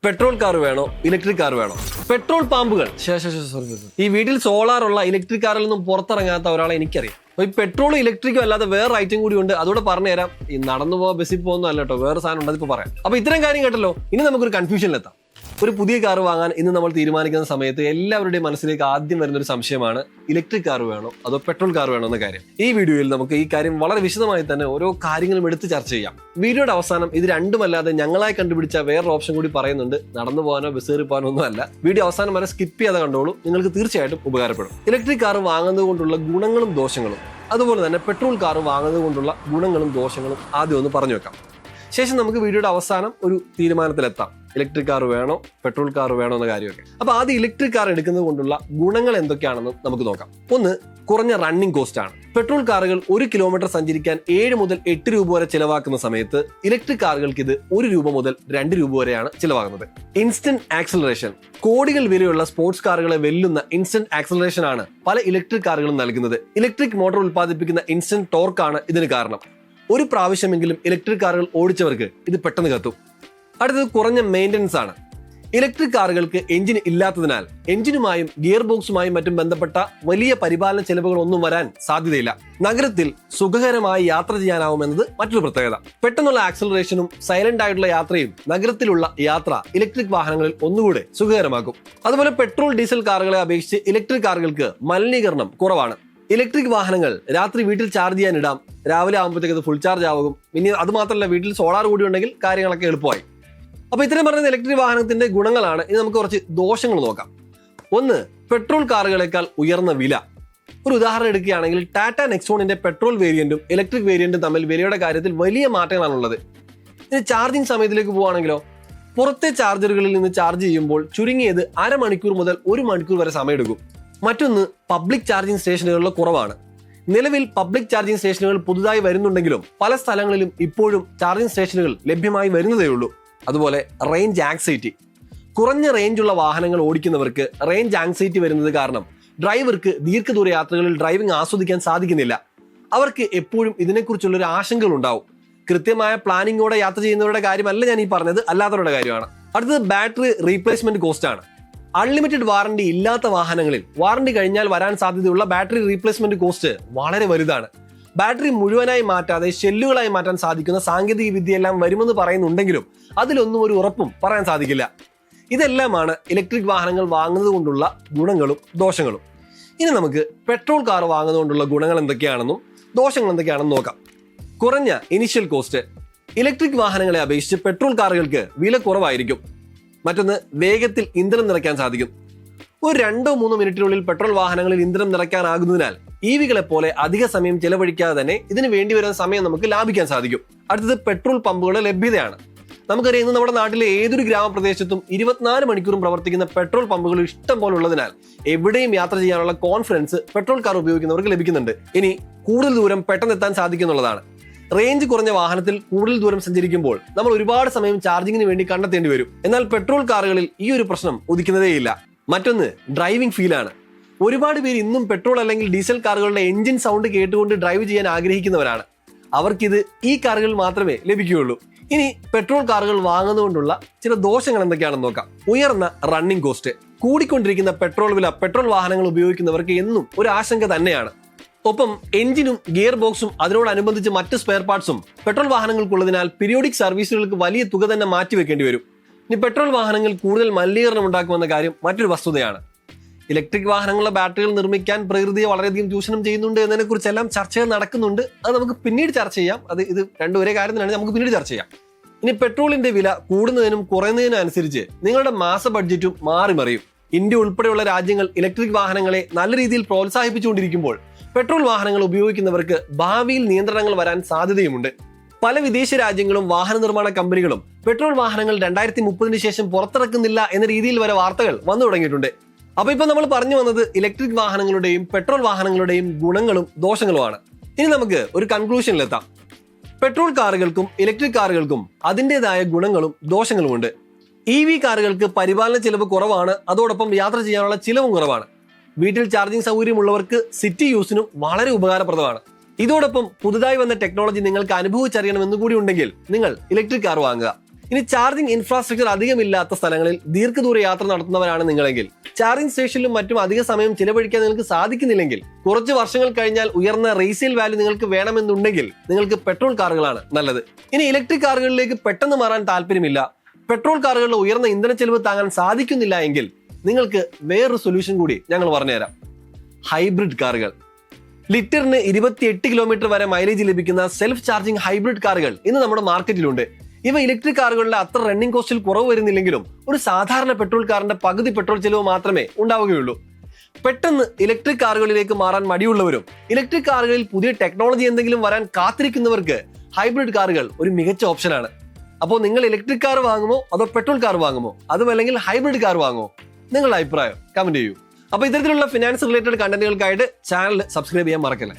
Petrol car വേണോ electric car വേണോ? Petrol പാമ്പുകൾ ഈ വീട്ടിൽ സോളാർ ഉള്ള ഇലക്ട്രിക് കാറിൽ നിന്നും പുറത്തിറങ്ങാത്ത ഒരാളെ എനിക്കറിയാം. അപ്പൊ ഈ പെട്രോളും ഇലക്ട്രിക്കും അല്ലാതെ വേറെ ഐറ്റം കൂടി ഉണ്ട്. അതോടെ പറഞ്ഞുതരാം. ഈ നടന്നു പോവാ ബസ്സിൽ പോകുന്ന അല്ല കേട്ടോ, വേറെ സാധനം ഉണ്ട്, അതിപ്പോ പറയാം. അപ്പൊ ഇത്തരം കാര്യം കേട്ടല്ലോ. ഇനി നമുക്കൊരു കൺഫ്യൂഷനിലെത്താം. ഒരു പുതിയ കാർ വാങ്ങാൻ ഇന്ന് നമ്മൾ തീരുമാനിക്കുന്ന സമയത്ത് എല്ലാവരുടെയും മനസ്സിലേക്ക് ആദ്യം വരുന്ന ഒരു സംശയമാണ് ഇലക്ട്രിക് കാർ വേണോ അതോ പെട്രോൾ കാർ വേണോ എന്ന കാര്യം. ഈ വീഡിയോയിൽ നമുക്ക് ഈ കാര്യം വളരെ വിശദമായി തന്നെ ഓരോ കാര്യങ്ങളും എടുത്ത് ചർച്ച ചെയ്യാം. വീഡിയോയുടെ അവസാനം ഇത് രണ്ടുമല്ലാതെ ഞങ്ങളായി കണ്ടുപിടിച്ച വേറൊരു ഓപ്ഷൻ കൂടി പറയുന്നുണ്ട്. നടന്നു പോകാനോ ബസ് കയറി പോകാനോ ഒന്നും അല്ല. വീഡിയോ അവസാനം വരെ സ്കിപ്പ് ചെയ്യാതെ കണ്ടോളൂ, നിങ്ങൾക്ക് തീർച്ചയായിട്ടും ഉപകാരപ്പെടും. ഇലക്ട്രിക് കാർ വാങ്ങുന്നത് കൊണ്ടുള്ള ഗുണങ്ങളും ദോഷങ്ങളും, അതുപോലെ തന്നെ പെട്രോൾ കാർ വാങ്ങുന്നത് കൊണ്ടുള്ള ഗുണങ്ങളും ദോഷങ്ങളും ആദ്യം ഒന്ന് പറഞ്ഞു വെക്കാം. ശേഷം നമുക്ക് വീഡിയോയുടെ അവസാനം ഒരു തീരുമാനത്തിലെത്താം. ഇലക്ട്രിക് കാർ വേണോ പെട്രോൾ കാർ വേണോ എന്ന കാര്യമൊക്കെ. അപ്പൊ ആദ്യം ഇലക്ട്രിക് കാർ എടുക്കുന്നത് കൊണ്ടുള്ള ഗുണങ്ങൾ എന്തൊക്കെയാണെന്ന് നമുക്ക് നോക്കാം. ഒന്ന്, കുറഞ്ഞ റണ്ണിംഗ് കോസ്റ്റ് ആണ്. പെട്രോൾ കാറുകൾ 1 കിലോമീറ്റർ സഞ്ചരിക്കാൻ 7 മുതൽ 8 രൂപ വരെ ചിലവാക്കുന്ന സമയത്ത് ഇലക്ട്രിക് കാറുകൾക്ക് ഇത് 1 രൂപ മുതൽ 2 രൂപ വരെയാണ് ചിലവാകുന്നത്. ഇൻസ്റ്റന്റ് ആക്സലറേഷൻ, കോടികൾ വിലയുള്ള സ്പോർട്സ് കാറുകളെ വെല്ലുന്ന ഇൻസ്റ്റന്റ് ആക്സലറേഷൻ ആണ് പല ഇലക്ട്രിക് കാറുകളും നൽകുന്നത്. ഇലക്ട്രിക് മോട്ടോർ ഉൽപ്പാദിപ്പിക്കുന്ന ഇൻസ്റ്റന്റ് ടോർക്കാണ് ഇതിന് കാരണം. ഒരു പ്രാവശ്യമെങ്കിലും ഇലക്ട്രിക് കാറുകൾ ഓടിച്ചവർക്ക് ഇത് പെട്ടെന്ന് കത്തും. അടുത്തത് കുറഞ്ഞ മെയിൻ്റനൻസ് ആണ്. ഇലക്ട്രിക് കാറുകൾക്ക് എഞ്ചിൻ ഇല്ലാത്തതിനാൽ എഞ്ചിനുമായും ഗിയർ ബോക്സുമായും മറ്റും ബന്ധപ്പെട്ട വലിയ പരിപാലന ചെലവുകൾ ഒന്നും വരാൻ സാധ്യതയില്ല. നഗരത്തിൽ സുഖകരമായി യാത്ര ചെയ്യാനാവുമെന്നത് മറ്റൊരു പ്രത്യേകത. പെട്ടെന്നുള്ള ആക്സലറേഷനും സൈലന്റ് ആയിട്ടുള്ള യാത്രയും നഗരത്തിലുള്ള യാത്ര ഇലക്ട്രിക് വാഹനങ്ങളിൽ ഒന്നുകൂടെ സുഖകരമാക്കും. അതുപോലെ പെട്രോൾ ഡീസൽ കാറുകളെ അപേക്ഷിച്ച് ഇലക്ട്രിക് കാറുകൾക്ക് മലിനീകരണം കുറവാണ്. ഇലക്ട്രിക് വാഹനങ്ങൾ രാത്രി വീട്ടിൽ ചാർജ് ചെയ്യാൻ ഇടാം. രാവിലെ ആകുമ്പോഴത്തേക്ക് അത് ഫുൾ ചാർജ് ആകും. ഇനി അത് മാത്രമല്ല, വീട്ടിൽ സോളാർ കൂടി ഉണ്ടെങ്കിൽ കാര്യങ്ങളൊക്കെ എളുപ്പമായി. അപ്പൊ ഇത്രയും പറഞ്ഞ ഇലക്ട്രിക് വാഹനത്തിന്റെ ഗുണങ്ങളാണ്. ഇനി നമുക്ക് കുറച്ച് ദോഷങ്ങൾ നോക്കാം. ഒന്ന്, പെട്രോൾ കാറുകളെക്കാൾ ഉയർന്ന വില. ഒരു ഉദാഹരണം എടുക്കുകയാണെങ്കിൽ ടാറ്റ നെക്സോണിന്റെ പെട്രോൾ വേരിയന്റും ഇലക്ട്രിക് വേരിയന്റും തമ്മിൽ വിലയുടെ കാര്യത്തിൽ വലിയ മാറ്റങ്ങളാണുള്ളത്. ഇനി ചാർജിങ് സമയത്തിലേക്ക് പോവുകയാണെങ്കിലോ, പുറത്തെ ചാർജറുകളിൽ നിന്ന് ചാർജ് ചെയ്യുമ്പോൾ ചുരുങ്ങിയത് 1/2 മണിക്കൂർ മുതൽ 1 മണിക്കൂർ വരെ സമയമെടുക്കും. മറ്റൊന്ന്, പബ്ലിക് ചാർജിംഗ് സ്റ്റേഷനുകളുടെ കുറവാണ്. നിലവിൽ പബ്ലിക് ചാർജിംഗ് സ്റ്റേഷനുകൾ പുതുതായി വരുന്നുണ്ടെങ്കിലും പല സ്ഥലങ്ങളിലും ഇപ്പോഴും ചാർജിംഗ് സ്റ്റേഷനുകൾ ലഭ്യമായി വരുന്നതേ ഉള്ളൂ. അതുപോലെ റേഞ്ച് ആങ്സൈറ്റി. കുറഞ്ഞ റേഞ്ചുള്ള വാഹനങ്ങൾ ഓടിക്കുന്നവർക്ക് റേഞ്ച് ആങ്സൈറ്റി വരുന്നത് കാരണം ഡ്രൈവർക്ക് ദീർഘദൂര യാത്രകളിൽ ഡ്രൈവിംഗ് ആസ്വദിക്കാൻ സാധിക്കുന്നില്ല. അവർക്ക് എപ്പോഴും ഇതിനെക്കുറിച്ചുള്ള ഒരു ആശങ്കകൾ ഉണ്ടാവും. കൃത്യമായ പ്ലാനിങ്ങോടെ യാത്ര ചെയ്യുന്നവരുടെ കാര്യമല്ല ഞാൻ ഈ പറഞ്ഞത്, അല്ലാത്തവരുടെ കാര്യമാണ്. അടുത്തത് ബാറ്ററി റീപ്ലേസ്മെന്റ് കോസ്റ്റ് ആണ്. അൺലിമിറ്റഡ് വാറണ്ടി ഇല്ലാത്ത വാഹനങ്ങളിൽ വാറണ്ടി കഴിഞ്ഞാൽ വരാൻ സാധ്യതയുള്ള ബാറ്ററി റീപ്ലേസ്മെന്റ് കോസ്റ്റ് വളരെ വലുതാണ്. ബാറ്ററി മുഴുവനായി മാറ്റാതെ ഷെല്ലുകളായി മാറ്റാൻ സാധിക്കുന്ന സാങ്കേതിക വിദ്യയെല്ലാം വരുമെന്ന് പറയുന്നുണ്ടെങ്കിലും അതിലൊന്നും ഒരു ഉറപ്പും പറയാൻ സാധിക്കില്ല. ഇതെല്ലാമാണ് ഇലക്ട്രിക് വാഹനങ്ങൾ വാങ്ങുന്നത് കൊണ്ടുള്ള ഗുണങ്ങളും ദോഷങ്ങളും. ഇനി നമുക്ക് പെട്രോൾ കാർ വാങ്ങുന്നതുകൊണ്ടുള്ള ഗുണങ്ങൾ എന്തൊക്കെയാണെന്നും ദോഷങ്ങൾ എന്തൊക്കെയാണെന്നും നോക്കാം. കുറഞ്ഞ ഇനിഷ്യൽ കോസ്റ്റ്. ഇലക്ട്രിക് വാഹനങ്ങളെ അപേക്ഷിച്ച് പെട്രോൾ കാറുകൾക്ക് വില കുറവായിരിക്കും. മറ്റൊന്ന്, വേഗത്തിൽ ഇന്ധനം നിറയ്ക്കാൻ സാധിക്കും. ഒരു 2-3 മിനിറ്റിനുള്ളിൽ പെട്രോൾ വാഹനങ്ങളിൽ ഇന്ധനം നിറയ്ക്കാനാകുന്നതിനാൽ ഇവികളെ പോലെ അധിക സമയം ചെലവഴിക്കാതെ തന്നെ ഇതിന് വേണ്ടി വരുന്ന സമയം നമുക്ക് ലാഭിക്കാൻ സാധിക്കും. അടുത്തത്, പെട്രോൾ പമ്പുകളുടെ ലഭ്യതയാണ്. നമുക്കറിയാം, ഇന്ന് നമ്മുടെ നാട്ടിലെ ഏതൊരു ഗ്രാമപ്രദേശത്തും 24 മണിക്കൂറും പ്രവർത്തിക്കുന്ന പെട്രോൾ പമ്പുകൾ ഇഷ്ടം പോലെ ഉള്ളതിനാൽ എവിടെയും യാത്ര ചെയ്യാനുള്ള കോൺഫിഡൻസ് പെട്രോൾ കാർ ഉപയോഗിക്കുന്നവർക്ക് ലഭിക്കുന്നുണ്ട്. ഇനി കൂടുതൽ ദൂരം പെട്ടെന്ന് എത്താൻ സാധിക്കുന്നുള്ളതാണ്. റേഞ്ച് കുറഞ്ഞ വാഹനത്തിൽ കൂടുതൽ ദൂരം സഞ്ചരിക്കുമ്പോൾ നമ്മൾ ഒരുപാട് സമയം ചാർജിങ്ങിന് വേണ്ടി കണ്ടെത്തേണ്ടി വരും. എന്നാൽ പെട്രോൾ കാറുകളിൽ ഈ ഒരു പ്രശ്നം ഉദിക്കുന്നതേയില്ല. മറ്റൊന്ന്, ഡ്രൈവിംഗ് ഫീലാണ്. ഒരുപാട് പേര് ഇന്നും പെട്രോൾ അല്ലെങ്കിൽ ഡീസൽ കാറുകളുടെ എഞ്ചിൻ സൗണ്ട് കേട്ടുകൊണ്ട് ഡ്രൈവ് ചെയ്യാൻ ആഗ്രഹിക്കുന്നവരാണ്. അവർക്കിത് ഈ കാറുകൾ മാത്രമേ ലഭിക്കുകയുള്ളൂ. ഇനി പെട്രോൾ കാറുകൾ വാങ്ങുന്നതുകൊണ്ടുള്ള ചില ദോഷങ്ങൾ എന്തൊക്കെയാണെന്ന് നോക്കാം. ഉയർന്ന റണ്ണിംഗ് കോസ്റ്റ്. കൂടിക്കൊണ്ടിരിക്കുന്ന പെട്രോൾ വില പെട്രോൾ വാഹനങ്ങൾ ഉപയോഗിക്കുന്നവർക്ക് എന്നും ഒരു ആശങ്ക തന്നെയാണ്. ഒപ്പം എഞ്ചിനും ഗിയർ ബോക്സും അതിനോടനുബന്ധിച്ച് മറ്റ് സ്പെയർ പാർട്സും പെട്രോൾ വാഹനങ്ങൾക്കുള്ളതിനാൽ പീരിയോഡിക് സർവീസുകൾക്ക് വലിയ തുക തന്നെ മാറ്റിവെക്കേണ്ടി വരും. ഇനി പെട്രോൾ വാഹനങ്ങൾ കൂടുതൽ മലിനീകരണം ഉണ്ടാക്കുമെന്ന കാര്യം മറ്റൊരു വസ്തുതയാണ്. ഇലക്ട്രിക് വാഹനങ്ങളുടെ ബാറ്ററികൾ നിർമ്മിക്കാൻ പ്രകൃതിയെ വളരെയധികം ചൂഷണം ചെയ്യുന്നുണ്ട് എന്നതിനെക്കുറിച്ചെല്ലാം ചർച്ചകൾ നടക്കുന്നുണ്ട്. അത് നമുക്ക് പിന്നീട് ചർച്ച ചെയ്യാം. ഇത് രണ്ടും ഒരേ കാര്യം തന്നെയാണ്, നമുക്ക് പിന്നീട് ചർച്ച ചെയ്യാം. ഇനി പെട്രോളിന്റെ വില കൂടുന്നതിനും കുറയുന്നതിനും അനുസരിച്ച് നിങ്ങളുടെ മാസ ബഡ്ജറ്റും മാറിമറിയും. ഇന്ത്യ ഉൾപ്പെടെയുള്ള രാജ്യങ്ങൾ ഇലക്ട്രിക് വാഹനങ്ങളെ നല്ല രീതിയിൽ പ്രോത്സാഹിപ്പിച്ചുകൊണ്ടിരിക്കുമ്പോൾ പെട്രോൾ വാഹനങ്ങൾ ഉപയോഗിക്കുന്നവർക്ക് ഭാവിയിൽ നിയന്ത്രണങ്ങൾ വരാൻ സാധ്യതയുമുണ്ട്. പല വിദേശ രാജ്യങ്ങളും വാഹന നിർമ്മാണ കമ്പനികളും പെട്രോൾ വാഹനങ്ങൾ 2030 ശേഷം പുറത്തിറക്കുന്നില്ല എന്ന രീതിയിൽ വരെ വാർത്തകൾ വന്നു തുടങ്ങിയിട്ടുണ്ട്. അപ്പൊ ഇപ്പൊ നമ്മൾ പറഞ്ഞു വന്നത് ഇലക്ട്രിക് വാഹനങ്ങളുടെയും പെട്രോൾ വാഹനങ്ങളുടെയും ഗുണങ്ങളും ദോഷങ്ങളുമാണ്. ഇനി നമുക്ക് ഒരു കൺക്ലൂഷനിലെത്താം. പെട്രോൾ കാറുകൾക്കും ഇലക്ട്രിക് കാറുകൾക്കും അതിൻ്റെതായ ഗുണങ്ങളും ദോഷങ്ങളുമുണ്ട്. EV കാറുകൾക്ക് പരിപാലന ചിലവ് കുറവാണ്. അതോടൊപ്പം യാത്ര ചെയ്യാനുള്ള ചിലവും കുറവാണ്. വീട്ടിൽ ചാർജിംഗ് സൗകര്യമുള്ളവർക്ക് സിറ്റി യൂസിനും വളരെ ഉപകാരപ്രദമാണ്. ഇതോടൊപ്പം പുതുതായി വന്ന ടെക്നോളജി നിങ്ങൾക്ക് അനുഭവിച്ചറിയണമെന്ന് കൂടി ഉണ്ടെങ്കിൽ നിങ്ങൾ ഇലക്ട്രിക് കാർ വാങ്ങുക. ഇനി ചാർജിംഗ് ഇൻഫ്രാസ്ട്രക്ചർ അധികമില്ലാത്ത സ്ഥലങ്ങളിൽ ദീർഘദൂര യാത്ര നടത്തുന്നവരാണ് നിങ്ങളെങ്കിൽ, ചാർജിംഗ് സ്റ്റേഷനിലും മറ്റും അധിക സമയം ചിലവഴിക്കാൻ നിങ്ങൾക്ക് സാധിക്കുന്നില്ലെങ്കിൽ, കുറച്ച് വർഷങ്ങൾ കഴിഞ്ഞാൽ ഉയർന്ന റീസെയിൽ വാല്യൂ നിങ്ങൾക്ക് വേണമെന്നുണ്ടെങ്കിൽ നിങ്ങൾക്ക് പെട്രോൾ കാറുകളാണ് നല്ലത്. ഇനി ഇലക്ട്രിക് കാറുകളിലേക്ക് പെട്ടെന്ന് മാറാൻ താല്പര്യമില്ല, പെട്രോൾ കാറുകളുടെ ഉയർന്ന ഇന്ധന ചെലവ് താങ്ങാൻ സാധിക്കുന്നില്ല എങ്കിൽ നിങ്ങൾക്ക് വേറൊരു സൊല്യൂഷൻ കൂടി ഞങ്ങൾ പറഞ്ഞുതരാം. ഹൈബ്രിഡ് കാറുകൾ. ലിറ്ററിന് 28 കിലോമീറ്റർ വരെ മൈലേജ് ലഭിക്കുന്ന സെൽഫ് ചാർജിംഗ് ഹൈബ്രിഡ് കാറുകൾ ഇന്ന് നമ്മുടെ മാർക്കറ്റിലുണ്ട്. ഇവ ഇലക്ട്രിക് കാറുകളുടെ അത്ര റണ്ണിംഗ് കോസ്റ്റിൽ കുറവ് വരുന്നില്ലെങ്കിലും ഒരു സാധാരണ പെട്രോൾ കാറിന്റെ പകുതി പെട്രോൾ ചെലവ് മാത്രമേ ഉണ്ടാവുകയുള്ളൂ. പെട്ടെന്ന് ഇലക്ട്രിക് കാറുകളിലേക്ക് മാറാൻ മടിയുള്ളവരും ഇലക്ട്രിക് കാറുകളിൽ പുതിയ ടെക്നോളജി എന്തെങ്കിലും വരാൻ കാത്തിരിക്കുന്നവർക്ക് ഹൈബ്രിഡ് കാറുകൾ ഒരു മികച്ച ഓപ്ഷനാണ്. അപ്പോൾ നിങ്ങൾ ഇലക്ട്രിക് കാർ വാങ്ങുമോ അതോ പെട്രോൾ കാർ വാങ്ങുമോ, അതുമല്ലെങ്കിൽ ഹൈബ്രിഡ് കാർ വാങ്ങുമോ? നിങ്ങളുടെ അഭിപ്രായം കമന്റ് ചെയ്യൂ. അപ്പോൾ ഇത്തരത്തിലുള്ള ഫിനാൻസ് റിലേറ്റഡ് കണ്ടന്റുകൾക്കായിട്ട് ചാനൽ സബ്സ്ക്രൈബ് ചെയ്യാൻ മറക്കല്ലേ.